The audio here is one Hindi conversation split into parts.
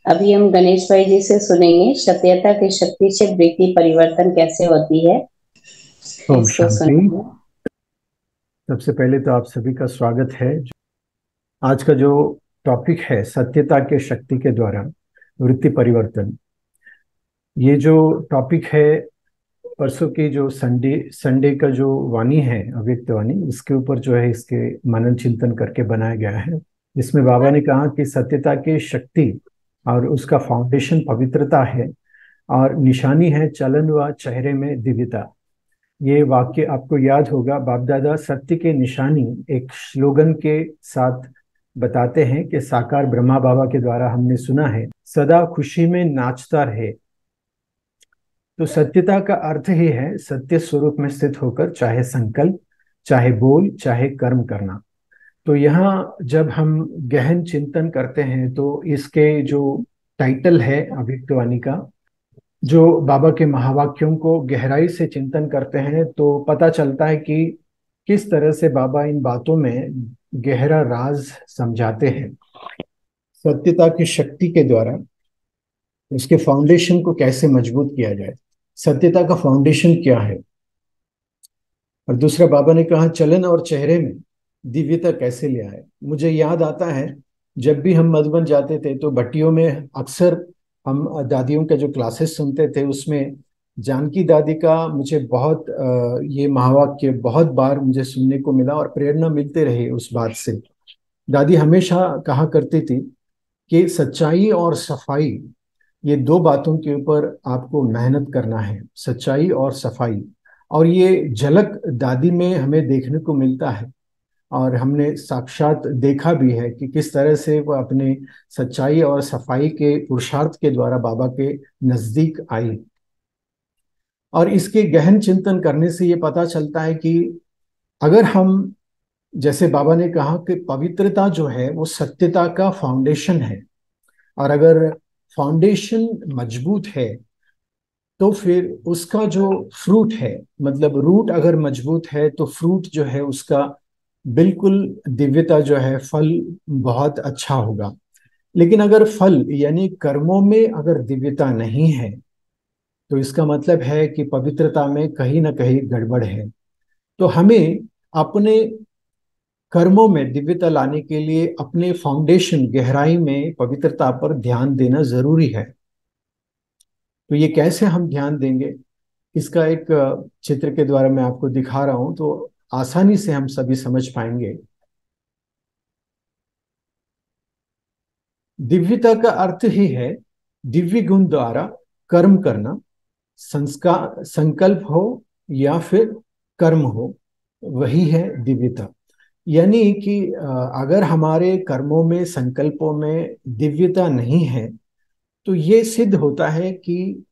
अभी हम गणेश भाई जी से सुनेंगे सत्यता की शक्ति से वृत्ति परिवर्तन कैसे होती है। ओम इसको शांति। सुनेंगे। सबसे पहले तो आप सभी का स्वागत है। आज का जो टॉपिक है सत्यता के शक्ति के द्वारा वृत्ति परिवर्तन, ये जो टॉपिक है परसों की जो संडे संडे का जो वाणी है अव्यक्त वाणी, इसके ऊपर जो है इसके मनन चिंतन करके बनाया गया है। इसमें बाबा ने कहा कि सत्यता की शक्ति और उसका फाउंडेशन पवित्रता है और निशानी है चलन व चेहरे में दिव्यता। ये वाक्य आपको याद होगा, बाप दादा सत्य के निशानी एक स्लोगन के साथ बताते हैं कि साकार ब्रह्मा बाबा के द्वारा हमने सुना है, सदा खुशी में नाचता रहे। तो सत्यता का अर्थ ही है सत्य स्वरूप में स्थित होकर चाहे संकल्प, चाहे बोल, चाहे कर्म करना। तो यहाँ जब हम गहन चिंतन करते हैं तो इसके जो टाइटल है अभिव्यक्तवाणी का, जो बाबा के महावाक्यों को गहराई से चिंतन करते हैं तो पता चलता है कि किस तरह से बाबा इन बातों में गहरा राज समझाते हैं। सत्यता की शक्ति के द्वारा उसके फाउंडेशन को कैसे मजबूत किया जाए, सत्यता का फाउंडेशन क्या है। और दूसरा बाबा ने कहा चलन और चेहरे में दिव्यता कैसे ले आए। मुझे याद आता है जब भी हम मधुबन जाते थे तो भट्टियों में अक्सर हम दादियों के जो क्लासेस सुनते थे उसमें जानकी दादी का मुझे बहुत ये महावाक्य बहुत बार मुझे सुनने को मिला और प्रेरणा मिलते रहे उस बात से। दादी हमेशा कहा करती थी कि सच्चाई और सफाई, ये दो बातों के ऊपर आपको मेहनत करना है, सच्चाई और सफाई। और ये झलक दादी में हमें देखने को मिलता है और हमने साक्षात देखा भी है कि किस तरह से वो अपने सच्चाई और सफाई के पुरुषार्थ के द्वारा बाबा के नजदीक आई। और इसके गहन चिंतन करने से ये पता चलता है कि अगर हम, जैसे बाबा ने कहा कि पवित्रता जो है वो सत्यता का फाउंडेशन है, और अगर फाउंडेशन मजबूत है तो फिर उसका जो फ्रूट है, मतलब रूट अगर मजबूत है तो फ्रूट जो है उसका बिल्कुल दिव्यता जो है, फल बहुत अच्छा होगा। लेकिन अगर फल यानी कर्मों में अगर दिव्यता नहीं है तो इसका मतलब है कि पवित्रता में कहीं ना कहीं गड़बड़ है। तो हमें अपने कर्मों में दिव्यता लाने के लिए अपने फाउंडेशन गहराई में पवित्रता पर ध्यान देना जरूरी है। तो ये कैसे हम ध्यान देंगे, इसका एक चित्र के द्वारा मैं आपको दिखा रहा हूं तो आसानी से हम सभी समझ पाएंगे। दिव्यता का अर्थ ही है दिव्य गुण द्वारा कर्म करना, संस्कार संकल्प हो या फिर कर्म हो, वही है दिव्यता। यानी कि अगर हमारे कर्मों में संकल्पों में दिव्यता नहीं है तो ये सिद्ध होता है कि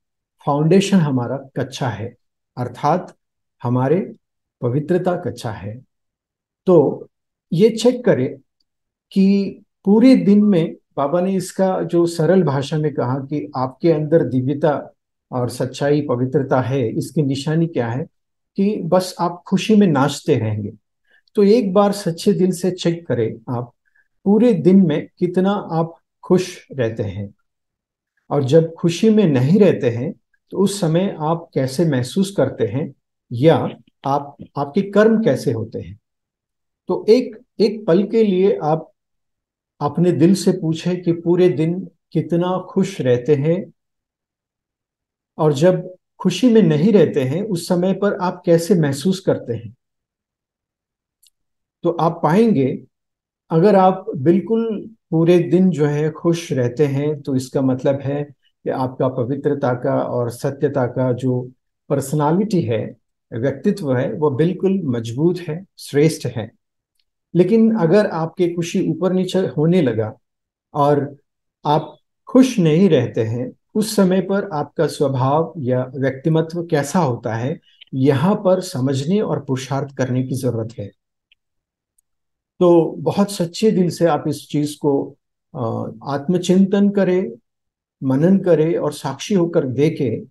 फाउंडेशन हमारा कच्चा है, अर्थात हमारे पवित्रता कच्चा है। तो ये चेक करें कि पूरे दिन में, बाबा ने इसका जो सरल भाषा में कहा कि आपके अंदर दिव्यता और सच्चाई पवित्रता है, इसकी निशानी क्या है कि बस आप खुशी में नाचते रहेंगे। तो एक बार सच्चे दिल से चेक करें आप पूरे दिन में कितना आप खुश रहते हैं, और जब खुशी में नहीं रहते हैं तो उस समय आप कैसे महसूस करते हैं, या आप आपके कर्म कैसे होते हैं। तो एक एक पल के लिए आप अपने दिल से पूछें कि पूरे दिन कितना खुश रहते हैं, और जब खुशी में नहीं रहते हैं उस समय पर आप कैसे महसूस करते हैं। तो आप पाएंगे अगर आप बिल्कुल पूरे दिन जो है खुश रहते हैं तो इसका मतलब है कि आपका पवित्रता का और सत्यता का जो पर्सनालिटी है, व्यक्तित्व है, वो बिल्कुल मजबूत है, श्रेष्ठ है। लेकिन अगर आपके खुशी ऊपर नीचे होने लगा और आप खुश नहीं रहते हैं, उस समय पर आपका स्वभाव या व्यक्तिमत्व कैसा होता है, यहाँ पर समझने और पुरुषार्थ करने की जरूरत है। तो बहुत सच्चे दिल से आप इस चीज को आत्मचिंतन करें, मनन करें और साक्षी होकर देखें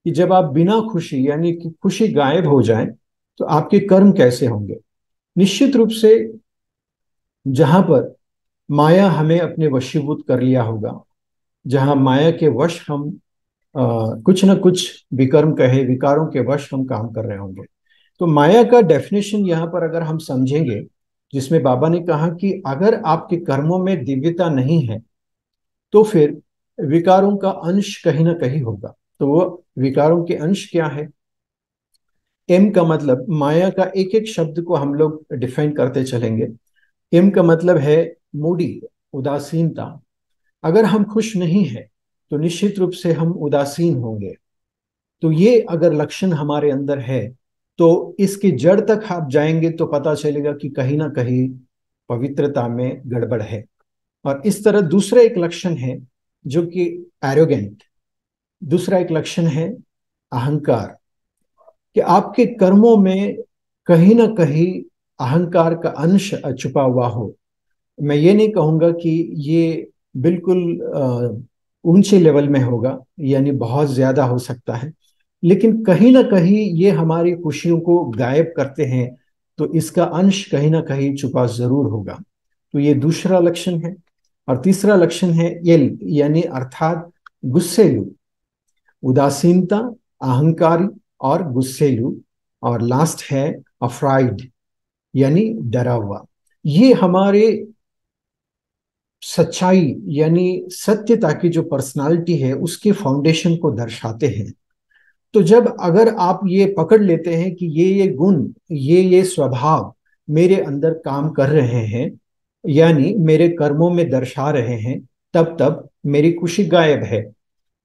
कि जब आप बिना खुशी यानी कि खुशी गायब हो जाए तो आपके कर्म कैसे होंगे। निश्चित रूप से जहां पर माया हमें अपने वशीभूत कर लिया होगा, जहां माया के वश हम कुछ ना कुछ विकर्म कहे विकारों के वश हम काम कर रहे होंगे। तो माया का डेफिनेशन यहाँ पर अगर हम समझेंगे, जिसमें बाबा ने कहा कि अगर आपके कर्मों में दिव्यता नहीं है तो फिर विकारों का अंश कहीं ना कहीं होगा। तो वो विकारों के अंश क्या है? एम का मतलब, माया का एक एक शब्द को हम लोग डिफाइन करते चलेंगे। एम का मतलब है मूडी, उदासीनता। अगर हम खुश नहीं हैं तो निश्चित रूप से हम उदासीन होंगे। तो ये अगर लक्षण हमारे अंदर है तो इसकी जड़ तक आप जाएंगे तो पता चलेगा कि कहीं ना कहीं पवित्रता में गड़बड़ है। और इस तरह दूसरा एक लक्षण है जो कि एरोगेंट, दूसरा एक लक्षण है अहंकार, कि आपके कर्मों में कहीं ना कहीं अहंकार का अंश छुपा हुआ हो। मैं ये नहीं कहूंगा कि ये बिल्कुल ऊंचे लेवल में होगा, यानी बहुत ज्यादा हो सकता है, लेकिन कहीं ना कहीं ये हमारी खुशियों को गायब करते हैं। तो इसका अंश कहीं ना कहीं छुपा जरूर होगा। तो ये दूसरा लक्षण है। और तीसरा लक्षण है ये, यानी अर्थात गुस्सेलू, उदासीनता, अहंकारी और गुस्सेलू। और लास्ट है अफ्राइड, यानी डरा हुआ। ये हमारे सच्चाई यानी सत्यता की जो पर्सनालिटी है उसके फाउंडेशन को दर्शाते हैं। तो जब अगर आप ये पकड़ लेते हैं कि ये गुण, ये स्वभाव मेरे अंदर काम कर रहे हैं, यानी मेरे कर्मों में दर्शा रहे हैं, तब तब मेरी खुशी गायब है।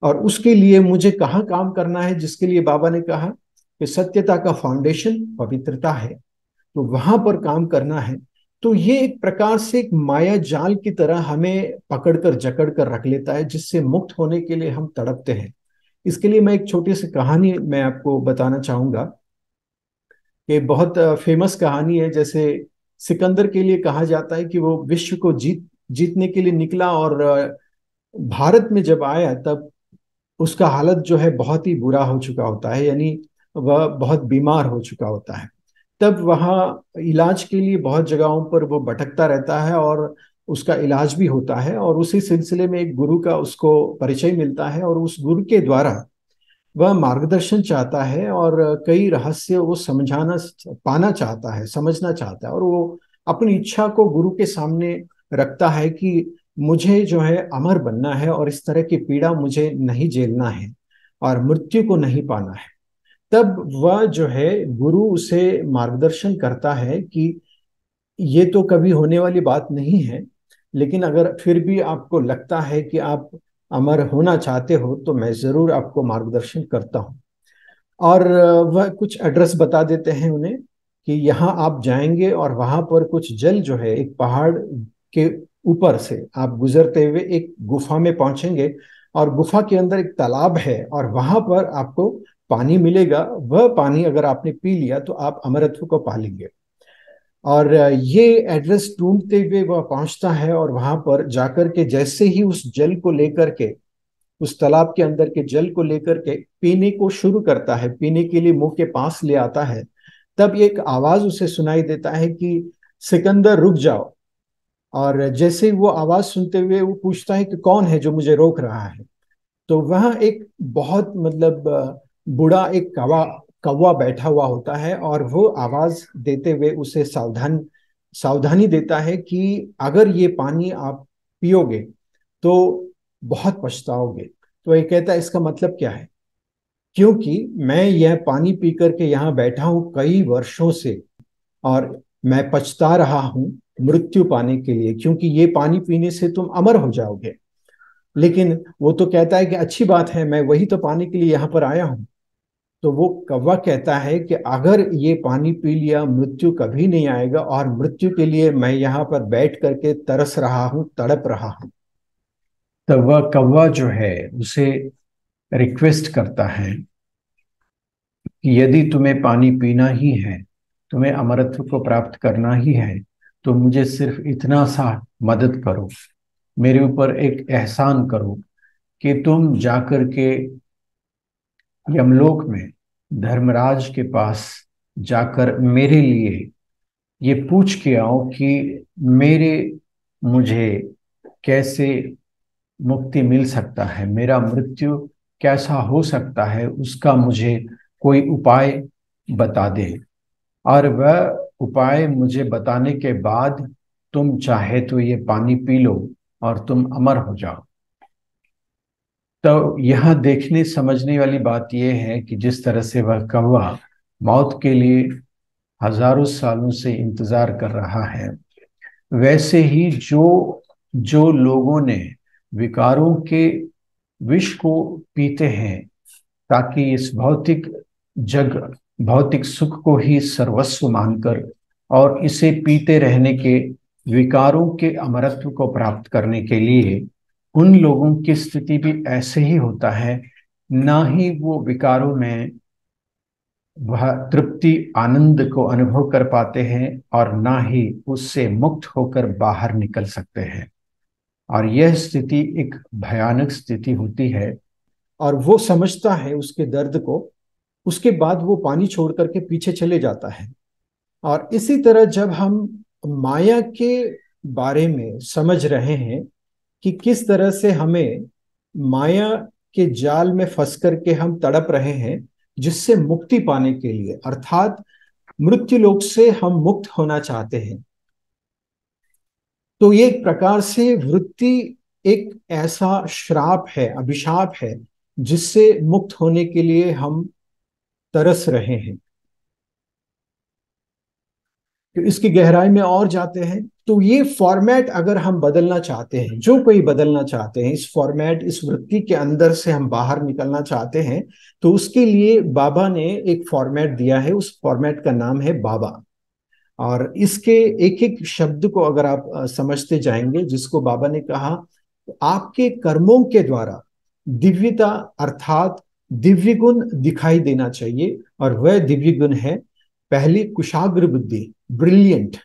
और उसके लिए मुझे कहाँ काम करना है, जिसके लिए बाबा ने कहा कि सत्यता का फाउंडेशन पवित्रता है, तो वहां पर काम करना है। तो ये एक प्रकार से एक माया जाल की तरह हमें पकड़कर जकड़ कर रख लेता है, जिससे मुक्त होने के लिए हम तड़पते हैं। इसके लिए मैं एक छोटी सी कहानी मैं आपको बताना चाहूंगा। कि बहुत फेमस कहानी है। जैसे सिकंदर के लिए कहा जाता है कि वो विश्व को जीतने के लिए निकला, और भारत में जब आया तब उसका हालत जो है बहुत ही बुरा हो चुका होता है, यानी वह बहुत बीमार हो चुका होता है। तब वहाँ इलाज के लिए बहुत जगहों पर वो भटकता रहता है, और उसका इलाज भी होता है। और उसी सिलसिले में एक गुरु का उसको परिचय मिलता है, और उस गुरु के द्वारा वह मार्गदर्शन चाहता है और कई रहस्य वो समझाना पाना चाहता है, समझना चाहता है। और वो अपनी इच्छा को गुरु के सामने रखता है कि मुझे जो है अमर बनना है, और इस तरह की पीड़ा मुझे नहीं झेलना है, और मृत्यु को नहीं पाना है। तब वह जो है गुरु उसे मार्गदर्शन करता है कि ये तो कभी होने वाली बात नहीं है, लेकिन अगर फिर भी आपको लगता है कि आप अमर होना चाहते हो तो मैं जरूर आपको मार्गदर्शन करता हूँ। और वह कुछ एड्रेस बता देते हैं उन्हें कि यहाँ आप जाएंगे और वहां पर कुछ जल जो है एक पहाड़ के ऊपर से आप गुजरते हुए एक गुफा में पहुंचेंगे, और गुफा के अंदर एक तालाब है, और वहां पर आपको पानी मिलेगा। वह पानी अगर आपने पी लिया तो आप अमरत्व को पा लेंगे। और ये एड्रेस ढूंढते हुए वह पहुंचता है, और वहां पर जाकर के जैसे ही उस जल को लेकर के, उस तालाब के अंदर के जल को लेकर के पीने को शुरू करता है, पीने के लिए मुंह के पास ले आता है, तब एक आवाज उसे सुनाई देता है कि सिकंदर रुक जाओ। और जैसे ही वो आवाज सुनते हुए वो पूछता है कि कौन है जो मुझे रोक रहा है। तो वह एक बहुत मतलब बूढ़ा एक कौवा कौवा बैठा हुआ होता है, और वो आवाज देते हुए उसे सावधानी देता है कि अगर ये पानी आप पियोगे तो बहुत पछताओगे। तो ये कहता है इसका मतलब क्या है, क्योंकि मैं यह पानी पी करके यहाँ बैठा हूँ कई वर्षों से, और मैं पछता रहा हूँ मृत्यु पाने के लिए, क्योंकि ये पानी पीने से तुम अमर हो जाओगे। लेकिन वो तो कहता है कि अच्छी बात है, मैं वही तो पाने के लिए यहाँ पर आया हूँ। तो वो कौवा कहता है कि अगर ये पानी पी लिया मृत्यु कभी नहीं आएगा, और मृत्यु के लिए मैं यहाँ पर बैठ करके तरस रहा हूँ, तड़प रहा हूँ। तब वह कौवा जो है उसे रिक्वेस्ट करता है कि यदि तुम्हें पानी पीना ही है, तुम्हें अमरत्व को प्राप्त करना ही है, तो मुझे सिर्फ इतना सा मदद करो, मेरे ऊपर एक एहसान करो कि तुम जाकर के यमलोक में धर्मराज के पास जाकर मेरे लिए ये पूछ के आओ कि मेरे मुझे कैसे मुक्ति मिल सकता है, मेरा मृत्यु कैसा हो सकता है, उसका मुझे कोई उपाय बता दे। और वह उपाय मुझे बताने के बाद तुम चाहे तो ये पानी पी लो और तुम अमर हो जाओ। तो यह देखने समझने वाली बात यह है कि जिस तरह से वह कौवा मौत के लिए हजारों सालों से इंतजार कर रहा है, वैसे ही जो जो लोगों ने विकारों के विष को पीते हैं ताकि इस भौतिक सुख को ही सर्वस्व मानकर और इसे पीते रहने के विकारों के अमरत्व को प्राप्त करने के लिए, उन लोगों की स्थिति भी ऐसे ही होता है। ना ही वो विकारों में वह तृप्ति आनंद को अनुभव कर पाते हैं और ना ही उससे मुक्त होकर बाहर निकल सकते हैं। और यह स्थिति एक भयानक स्थिति होती है और वो समझता है उसके दर्द को। उसके बाद वो पानी छोड़ करके पीछे चले जाता है। और इसी तरह जब हम माया के बारे में समझ रहे हैं कि किस तरह से हमें माया के जाल में फंस करके हम तड़प रहे हैं, जिससे मुक्ति पाने के लिए, अर्थात मृत्यु लोक से हम मुक्त होना चाहते हैं, तो ये एक प्रकार से वृत्ति एक ऐसा श्राप है, अभिशाप है, जिससे मुक्त होने के लिए हम तरस रहे हैं। तो इसकी गहराई में और जाते हैं तो ये फॉर्मेट अगर हम बदलना चाहते हैं, जो कोई बदलना चाहते हैं, इस फॉर्मेट, इस वृत्ति के अंदर से हम बाहर निकलना चाहते हैं, तो उसके लिए बाबा ने एक फॉर्मेट दिया है। उस फॉर्मेट का नाम है बाबा। और इसके एक एक शब्द को अगर आप समझते जाएंगे, जिसको बाबा ने कहा, तो आपके कर्मों के द्वारा दिव्यता अर्थात दिव्य गुण दिखाई देना चाहिए। और वह दिव्य गुण है, पहली, कुशाग्र बुद्धि, ब्रिलियंट।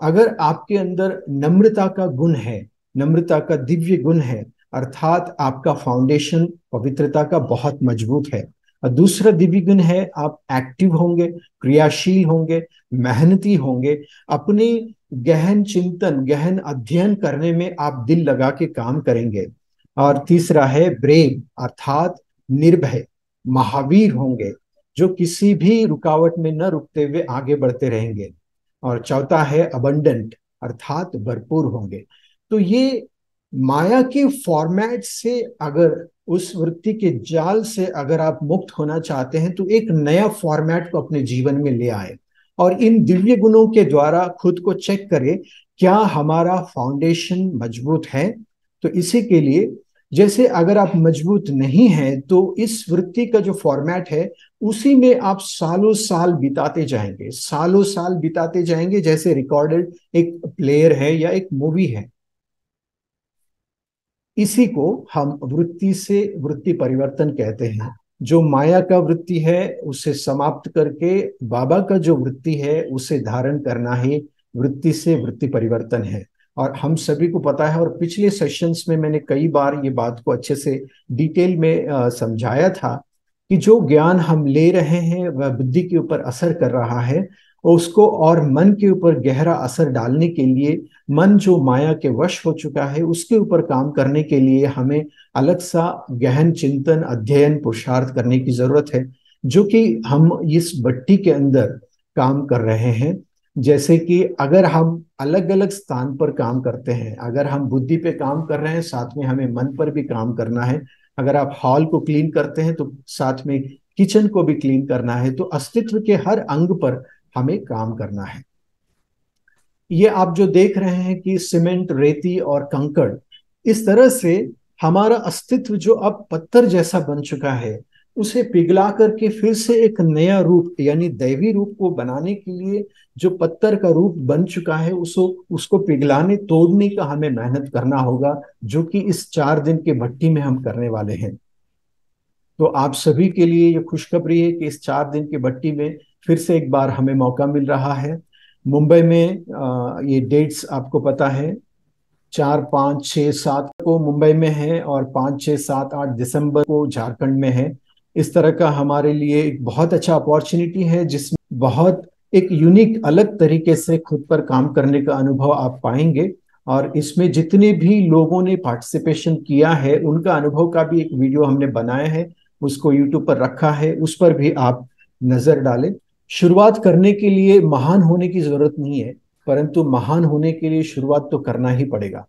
अगर आपके अंदर नम्रता का गुण है, नम्रता का दिव्य गुण है, अर्थात आपका फाउंडेशन पवित्रता का बहुत मजबूत है। और दूसरा दिव्य गुण है, आप एक्टिव होंगे, क्रियाशील होंगे, मेहनती होंगे, अपनी गहन चिंतन, गहन अध्ययन करने में आप दिल लगा के काम करेंगे। और तीसरा है ब्रेव, अर्थात निर्भय, महावीर होंगे, जो किसी भी रुकावट में न रुकते हुए आगे बढ़ते रहेंगे। और चौथा है अबंडेंट, अर्थात भरपूर होंगे। तो ये माया के फॉर्मेट से, अगर उस वृत्ति के जाल से अगर आप मुक्त होना चाहते हैं, तो एक नया फॉर्मेट को अपने जीवन में ले आए और इन दिव्य गुणों के द्वारा खुद को चेक करें, क्या हमारा फाउंडेशन मजबूत है। तो इसी के लिए, जैसे अगर आप मजबूत नहीं हैं, तो इस वृत्ति का जो फॉर्मेट है, उसी में आप सालों साल बिताते जाएंगे, सालों साल बिताते जाएंगे, जैसे रिकॉर्डेड एक प्लेयर है या एक मूवी है। इसी को हम वृत्ति से वृत्ति परिवर्तन कहते हैं। जो माया का वृत्ति है उसे समाप्त करके बाबा का जो वृत्ति है उसे धारण करना ही वृत्ति से वृत्ति परिवर्तन है। और हम सभी को पता है, और पिछले सेशंस में मैंने कई बार ये बात को अच्छे से डिटेल में समझाया था, कि जो ज्ञान हम ले रहे हैं वह बुद्धि के ऊपर असर कर रहा है, और उसको और मन के ऊपर गहरा असर डालने के लिए, मन जो माया के वश हो चुका है उसके ऊपर काम करने के लिए हमें अलग सा गहन चिंतन, अध्ययन, पुरुषार्थ करने की जरूरत है, जो कि हम इस भट्टी के अंदर काम कर रहे हैं। जैसे कि अगर हम अलग अलग स्थान पर काम करते हैं, अगर हम बुद्धि पे काम कर रहे हैं, साथ में हमें मन पर भी काम करना है। अगर आप हॉल को क्लीन करते हैं तो साथ में किचन को भी क्लीन करना है। तो अस्तित्व के हर अंग पर हमें काम करना है। ये आप जो देख रहे हैं कि सीमेंट, रेती और कंकड़, इस तरह से हमारा अस्तित्व जो अब पत्थर जैसा बन चुका है, उसे पिघला करके फिर से एक नया रूप यानी दैवी रूप को बनाने के लिए, जो पत्थर का रूप बन चुका है उसको पिघलाने, तोड़ने का हमें मेहनत करना होगा, जो कि इस 4 दिन के भट्टी में हम करने वाले हैं। तो आप सभी के लिए ये खुशखबरी है कि इस 4 दिन की भट्टी में फिर से एक बार हमें मौका मिल रहा है। मुंबई में ये डेट्स आपको पता है, 4, 5, 6, 7 को मुंबई में है और 5, 6, 7, 8 दिसंबर को झारखंड में है। इस तरह का हमारे लिए एक बहुत अच्छा अपॉर्चुनिटी है, जिसमें बहुत एक यूनिक अलग तरीके से खुद पर काम करने का अनुभव आप पाएंगे। और इसमें जितने भी लोगों ने पार्टिसिपेशन किया है उनका अनुभव का भी एक वीडियो हमने बनाया है, उसको यूट्यूब पर रखा है, उस पर भी आप नजर डालें। शुरुआत करने के लिए महान होने की जरूरत नहीं है, परंतु महान होने के लिए शुरुआत तो करना ही पड़ेगा।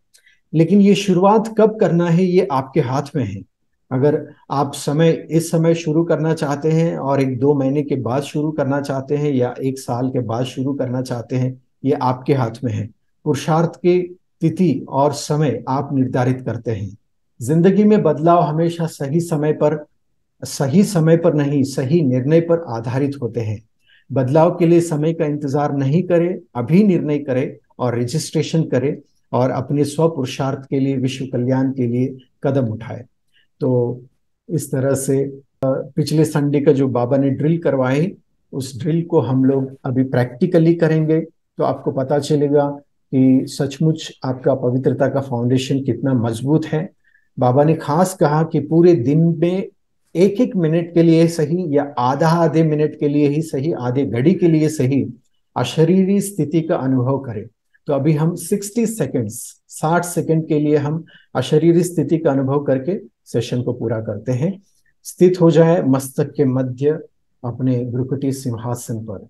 लेकिन ये शुरुआत कब करना है ये आपके हाथ में है। अगर आप इस समय शुरू करना चाहते हैं और 1-2 महीने के बाद शुरू करना चाहते हैं या 1 साल के बाद शुरू करना चाहते हैं, ये आपके हाथ में है। पुरुषार्थ की तिथि और समय आप निर्धारित करते हैं। जिंदगी में बदलाव हमेशा सही समय पर नहीं, सही निर्णय पर आधारित होते हैं। बदलाव के लिए समय का इंतजार नहीं करें, अभी निर्णय करें और रजिस्ट्रेशन करें और अपने स्व पुरुषार्थ के लिए, विश्व कल्याण के लिए कदम उठाएं। तो इस तरह से पिछले संडे का जो बाबा ने ड्रिल करवाई, उस ड्रिल को हम लोग अभी प्रैक्टिकली करेंगे, तो आपको पता चलेगा कि सचमुच आपका पवित्रता का फाउंडेशन कितना मजबूत है। बाबा ने खास कहा कि पूरे दिन में 1-1 मिनट के लिए सही या आधा आधे मिनट के लिए ही सही, आधे घड़ी के लिए सही, अशरीरी स्थिति का अनुभव करें। तो अभी हम 60 सेकेंड्स, 60 सेकंड के लिए हम अशरीरी स्थिति का अनुभव करके सेशन को पूरा करते हैं। स्थित हो जाए मस्तक के मध्य अपने भ्रुकुटी सिंहासन पर।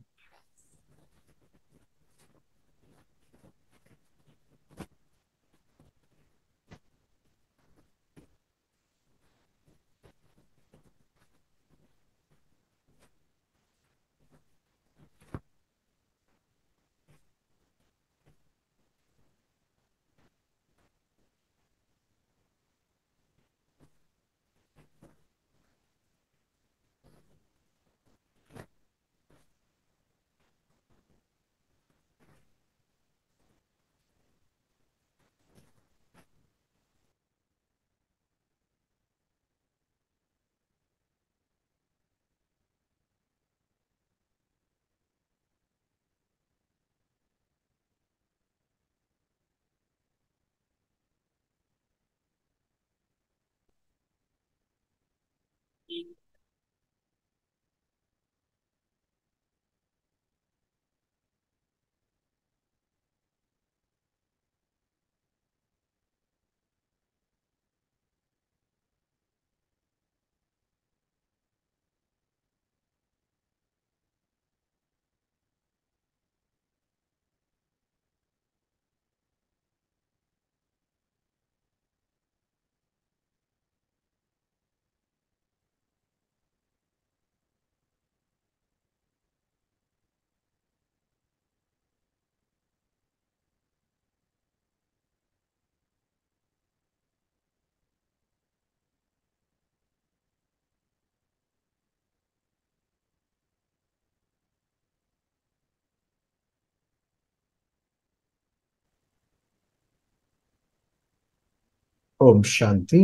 ओम शांति।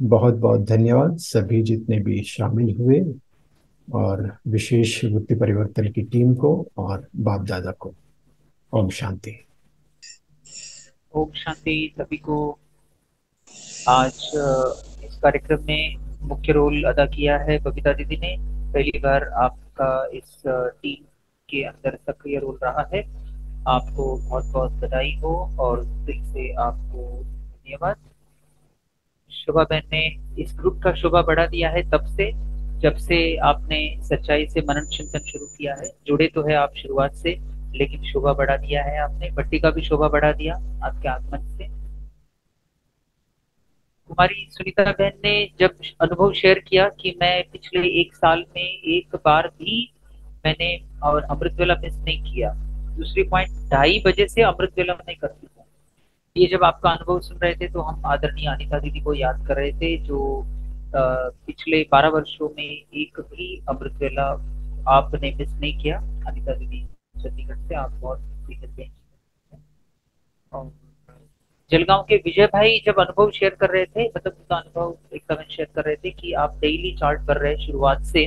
बहुत बहुत धन्यवाद सभी जितने भी शामिल हुए, और विशेष वृत्ति परिवर्तन की टीम को और बाप दादा को। ओम शांति। ओम शांति सभी को। आज इस कार्यक्रम में मुख्य रोल अदा किया है बबीता दीदी ने। पहली बार आपका इस टीम के अंदर सक्रिय रोल रहा है। आपको बहुत बहुत बधाई हो और दिल से आपको धन्यवाद। शोभा बहन ने इस ग्रुप का शोभा बढ़ा दिया है तब से जब से आपने सच्चाई से मनन चिंतन शुरू किया है। जुड़े तो है आप शुरुआत से, लेकिन शोभा बढ़ा दिया है आपने। भट्टी का भी शोभा बढ़ा दिया आपके आगमन से। हमारी सुनीता बहन ने जब अनुभव शेयर किया कि मैं पिछले 1 साल में एक बार भी मैंने और अमृत वेला मिस नहीं किया। दूसरी पॉइंट, 2:30 बजे से अमृत वेला मैं करती हूँ। ये जब आपका अनुभव सुन रहे थे तो हम आदरणीय अनिता दीदी को याद कर रहे थे, जो पिछले 12 वर्षों में एक भी अमृत वेला आपने मिस नहीं किया। अनिता दीदी चंडीगढ़ से, आप बहुत सीनियर हैं। जलगांव के विजय भाई जब अनुभव शेयर कर रहे थे, मतलब उनका अनुभव एक कमेंट शेयर कर रहे थे कि आप डेली चार्ट कर रहे हैं शुरुआत से,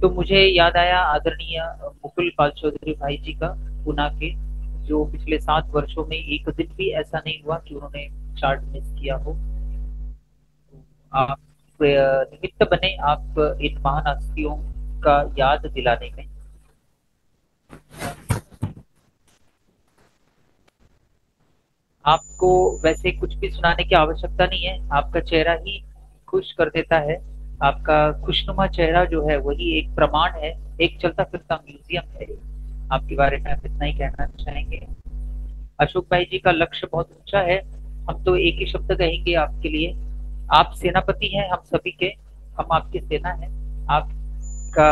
तो मुझे याद आया आदरणीय मुकुल पाल चौधरी भाई जी का, पुणे के, जो पिछले 7 वर्षों में एक दिन भी ऐसा नहीं हुआ कि उन्होंने चार्ट मिस किया हो। आप निमित्त बने आप इन महान हस्तियों का याद दिलाने में। आपको वैसे कुछ भी सुनाने की आवश्यकता नहीं है, आपका चेहरा ही खुश कर देता है। आपका खुशनुमा चेहरा जो है वही एक प्रमाण है, एक चलता फिरता म्यूजियम है। आपके बारे में आप इतना ही कहना चाहेंगे। अशोक भाई जी का लक्ष्य बहुत ऊंचा है। हम तो एक ही शब्द कहेंगे आपके लिए, आप सेनापति हैं हम सभी के, हम आपकी सेना है। आपका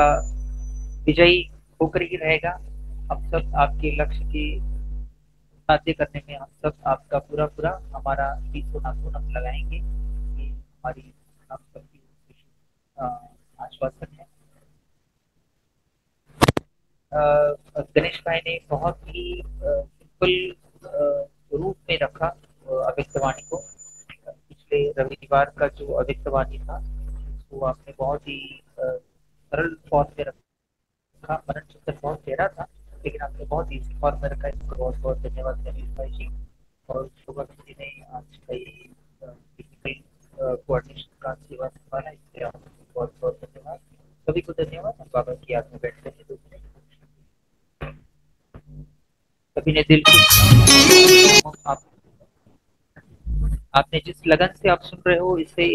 विजयी होकर ही रहेगा। हम सब आपके लक्ष्य की साध्य करने में हम सब आपका पूरा पूरा हमारा बीसों नाखून हम लगाएंगे। ये हमारी आप सबकी अ, आश्वासन है। गणेश भाई ने बहुत ही सिंपल रूप में रखा अव्यक्तवाणी को। पिछले रविवार का जो अव्यक्तवाणी था उसको आपने बहुत ही सरल फॉर्म में रखा। मनन चिंतन बहुत गहरा था, लेकिन आपने बहुत इजी फॉर्म में रखा। इसको बहुत बहुत धन्यवाद गणेश भाई जी। और शोभा जी ने आज कई टेक्निकल कोऑर्डिनेशन का सेवा संभाला, इसलिए आपको बहुत बहुत धन्यवाद। सभी को धन्यवाद। हम बाबा की याद में बैठते हैं 2 मिनट। सभी ने दिल से आपने जिस लगन से आप सुन रहे हो, इससे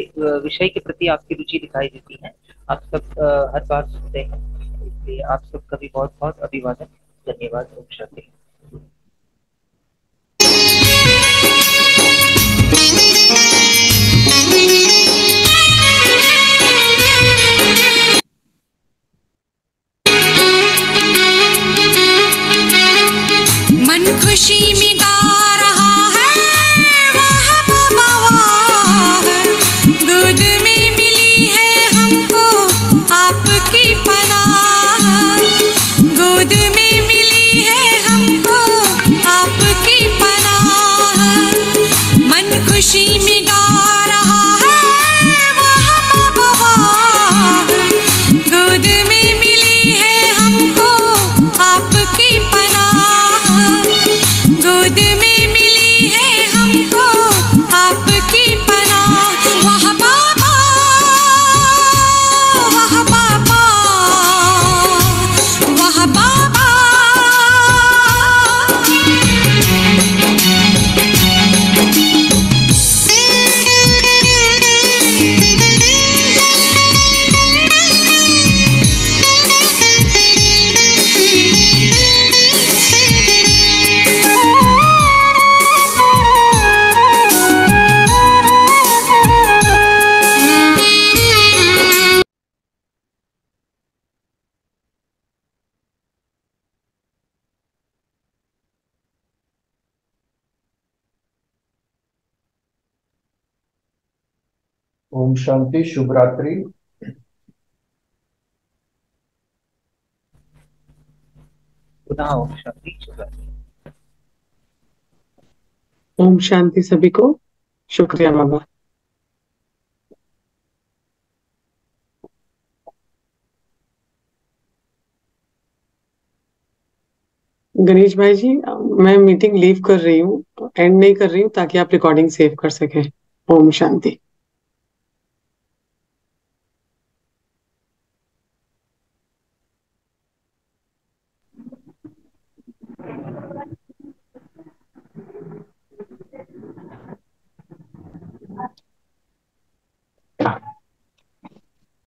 विषय के प्रति आपकी रुचि दिखाई देती है। आप सब हर बार सुनते हैं, इसलिए आप सबका भी बहुत बहुत अभिवादन, धन्यवाद। ओम शांति। मन खुशी में गा रहा है, वाह बाबा वाह, गोद में मिली है हमको आपकी पनाह, गोद में मिली है हमको आपकी पनाह। मन खुशी में गा रहा है, वाह बाबा वाह, गोद में मिली है हमको आपकी पनाह, गोद में मिली है हमको आपकी पनाह। वाह बाबा, वाह बाबा, वाह बाबा। ओम शांति, शुभ रात्रि। पुनः ओम शांति, शुभ रात्रि। ओम शांति सभी को। शुक्रिया बाबा। गणेश भाई जी, मैं मीटिंग लीव कर रही हूँ, एंड नहीं कर रही हूँ ताकि आप रिकॉर्डिंग सेव कर सकें। ओम शांति।